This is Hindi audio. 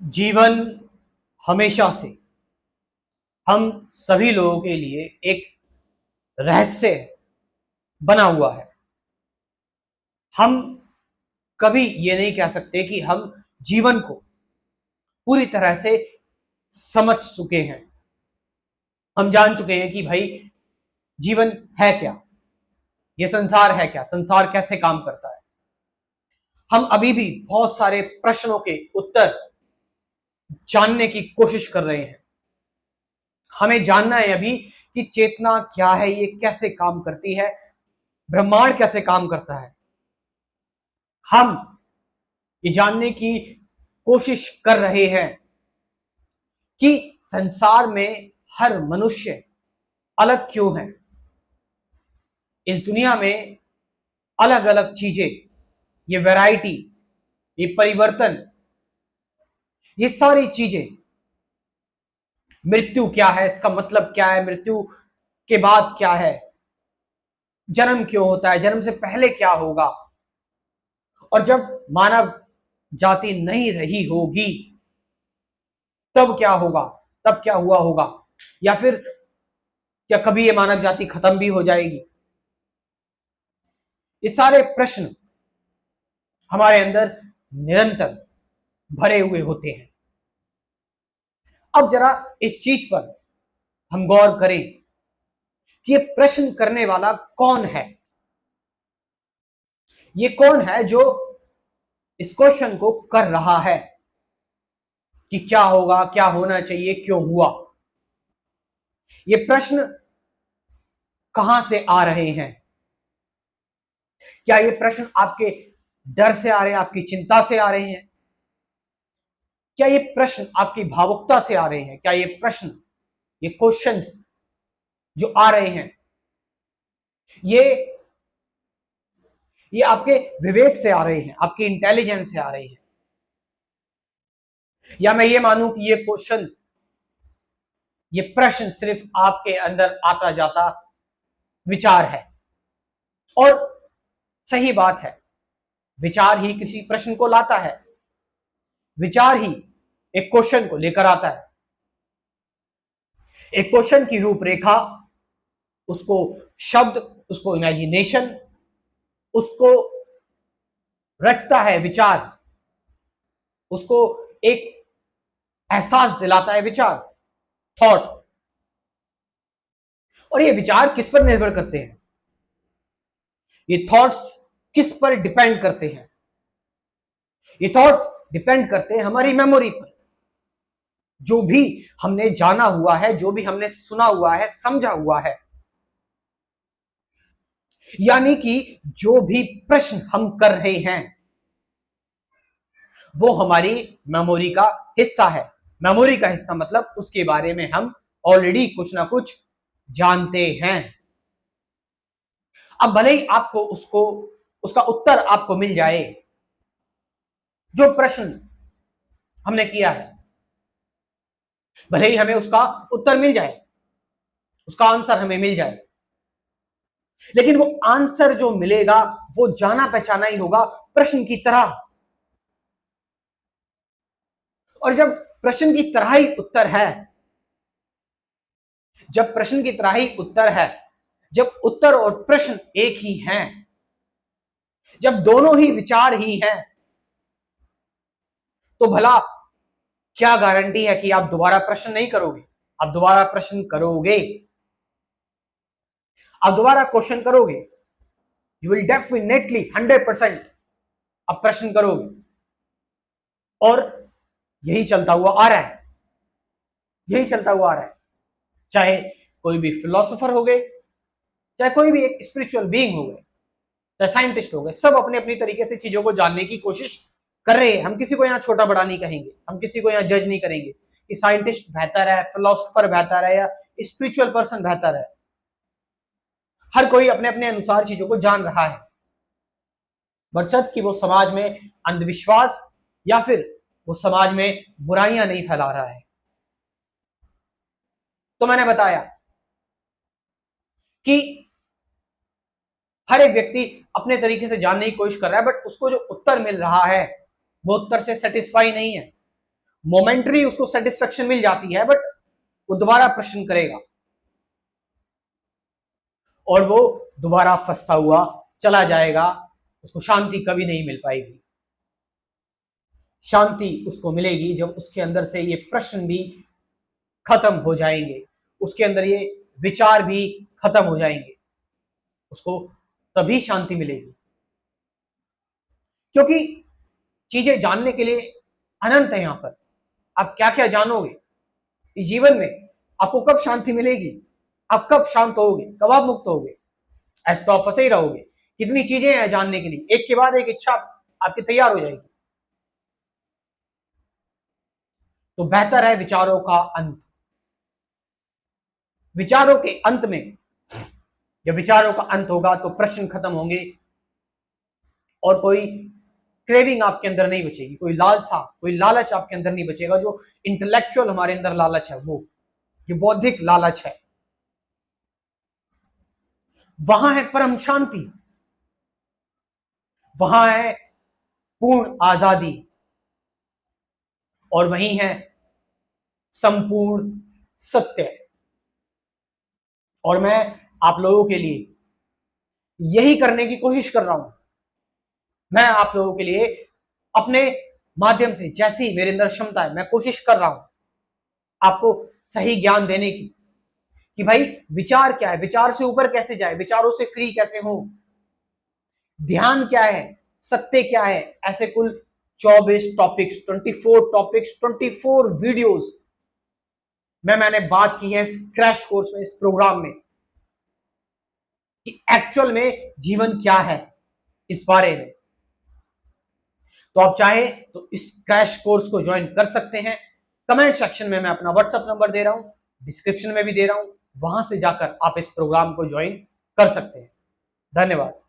जीवन हमेशा से हम सभी लोगों के लिए एक रहस्य बना हुआ है। हम कभी ये नहीं कह सकते कि हम जीवन को पूरी तरह से समझ चुके हैं। हम जान चुके हैं कि भाई जीवन है क्या, ये संसार है क्या, संसार कैसे काम करता है। हम अभी भी बहुत सारे प्रश्नों के उत्तर जानने की कोशिश कर रहे हैं। हमें जानना है अभी कि चेतना क्या है, ये कैसे काम करती है, ब्रह्मांड कैसे काम करता है। हम ये जानने की कोशिश कर रहे हैं कि संसार में हर मनुष्य अलग क्यों है। इस दुनिया में अलग अलग चीजें, ये वैरायटी, ये परिवर्तन, ये सारी चीजें, मृत्यु क्या है, इसका मतलब क्या है, मृत्यु के बाद क्या है, जन्म क्यों होता है, जन्म से पहले क्या होगा, और जब मानव जाति नहीं रही होगी तब क्या होगा, तब क्या हुआ होगा, या फिर क्या कभी ये मानव जाति खत्म भी हो जाएगी। ये सारे प्रश्न हमारे अंदर निरंतर भरे हुए होते हैं। अब जरा इस चीज पर हम गौर करें कि ये प्रश्न करने वाला कौन है। ये कौन है जो इस क्वेश्चन को कर रहा है कि क्या होगा, क्या होना चाहिए, क्यों हुआ। ये प्रश्न कहां से आ रहे हैं? क्या ये प्रश्न आपके डर से आ रहे हैं, आपकी चिंता से आ रहे हैं? क्या ये प्रश्न आपकी भावुकता से आ रहे हैं? क्या ये प्रश्न, ये क्वेश्चंस जो आ रहे हैं, ये आपके विवेक से आ रहे हैं, आपकी इंटेलिजेंस से आ रहे हैं? या मैं ये मानूं कि ये क्वेश्चन, ये प्रश्न सिर्फ आपके अंदर आता जाता विचार है? और सही बात है, विचार ही किसी प्रश्न को लाता है, विचार ही एक क्वेश्चन को लेकर आता है। एक क्वेश्चन की रूपरेखा, उसको शब्द, उसको इमेजिनेशन, उसको रचता है विचार, उसको एक एहसास दिलाता है विचार, थॉट। और ये विचार किस पर निर्भर करते हैं? ये थॉट्स किस पर डिपेंड करते हैं? ये थॉट्स डिपेंड करते हैं हमारी मेमोरी पर। जो भी हमने जाना हुआ है, जो भी हमने सुना हुआ है, समझा हुआ है, यानी कि जो भी प्रश्न हम कर रहे हैं वो हमारी मेमोरी का हिस्सा है। मेमोरी का हिस्सा मतलब उसके बारे में हम ऑलरेडी कुछ ना कुछ जानते हैं। अब भले ही आपको उसका उत्तर आपको मिल जाए, जो प्रश्न हमने किया है, भले ही हमें उसका उत्तर मिल जाए, उसका आंसर हमें मिल जाए, लेकिन वो आंसर जो मिलेगा वो जाना पहचाना ही होगा प्रश्न की तरह। और जब प्रश्न की तरह ही उत्तर है, जब प्रश्न की तरह ही उत्तर है, जब उत्तर और प्रश्न एक ही हैं, जब दोनों ही विचार ही हैं, तो भला क्या गारंटी है कि आप दोबारा प्रश्न नहीं करोगे? आप दोबारा प्रश्न करोगे, आप दोबारा क्वेश्चन करोगे। यू विल डेफिनेटली 100% आप प्रश्न करोगे। और यही चलता हुआ आ रहा है, यही चलता हुआ आ रहा है। चाहे कोई भी फिलोसोफर हो गए, चाहे कोई भी एक स्पिरिचुअल बीइंग हो गए, चाहे साइंटिस्ट हो गए, सब अपने अपनी तरीके से चीजों को जानने की कोशिश कर रहे हैं। हम किसी को यहाँ छोटा बड़ा नहीं कहेंगे, हम किसी को यहाँ जज नहीं करेंगे कि साइंटिस्ट बेहतर है, फिलोसोफर बेहतर है, या स्पिरिचुअल पर्सन बेहतर है। हर कोई अपने अपने अनुसार चीजों को जान रहा है, बशर्ते कि वो समाज में अंधविश्वास या फिर वो समाज में बुराइयां नहीं फैला रहा है। तो मैंने बताया कि हर एक व्यक्ति अपने तरीके से जानने की कोशिश कर रहा है, बट उसको जो उत्तर मिल रहा है वो उत्तर से सेटिस्फाई नहीं है। मोमेंटरी उसको सेटिस्फेक्शन मिल जाती है, बट वो दोबारा प्रश्न करेगा और वो दोबारा फंसता हुआ चला जाएगा, उसको शांति कभी नहीं मिल पाएगी। शांति उसको मिलेगी जब उसके अंदर से ये प्रश्न भी खत्म हो जाएंगे, उसके अंदर ये विचार भी खत्म हो जाएंगे, उसको तभी शांति मिलेगी। क्योंकि चीजें जानने के लिए अनंत है। यहां पर आप क्या क्या जानोगे इस जीवन में, आपको कब शांति मिलेगी, आप कब शांत होगे, कब आप मुक्त होगे? ऐसे तो आप फंसे ही रहोगे। कितनी चीजें हैं जानने के लिए, एक के बाद एक इच्छा आपकी तैयार हो जाएगी। तो बेहतर है विचारों का अंत। विचारों के अंत में, जब विचारों का अंत होगा तो प्रश्न खत्म होंगे और कोई क्रेविंग आपके अंदर नहीं बचेगी, कोई लालसा, कोई लालच आपके अंदर नहीं बचेगा। जो इंटेलेक्चुअल हमारे अंदर लालच है, वो ये बौद्धिक लालच है, वहां है परम शांति, वहां है पूर्ण आजादी, और वहीं है संपूर्ण सत्य। और मैं आप लोगों के लिए यही करने की कोशिश कर रहा हूं। मैं आप लोगों के लिए अपने माध्यम से, जैसी मेरे अंदर क्षमता है, मैं कोशिश कर रहा हूं आपको सही ज्ञान देने की, कि भाई विचार क्या है, विचार से ऊपर कैसे जाए, विचारों से फ्री कैसे हो, ध्यान क्या है, सत्य क्या है। ऐसे कुल 24 टॉपिक्स, 24 टॉपिक्स, 24 वीडियोस मैंने बात की है इस क्रैश कोर्स में, इस प्रोग्राम में, कि एक्चुअल में जीवन क्या है इस बारे में। तो आप चाहे तो इस क्रैश कोर्स को ज्वाइन कर सकते हैं। कमेंट सेक्शन में मैं अपना व्हाट्सएप नंबर दे रहा हूं, डिस्क्रिप्शन में भी दे रहा हूं, वहां से जाकर आप इस प्रोग्राम को ज्वाइन कर सकते हैं। धन्यवाद।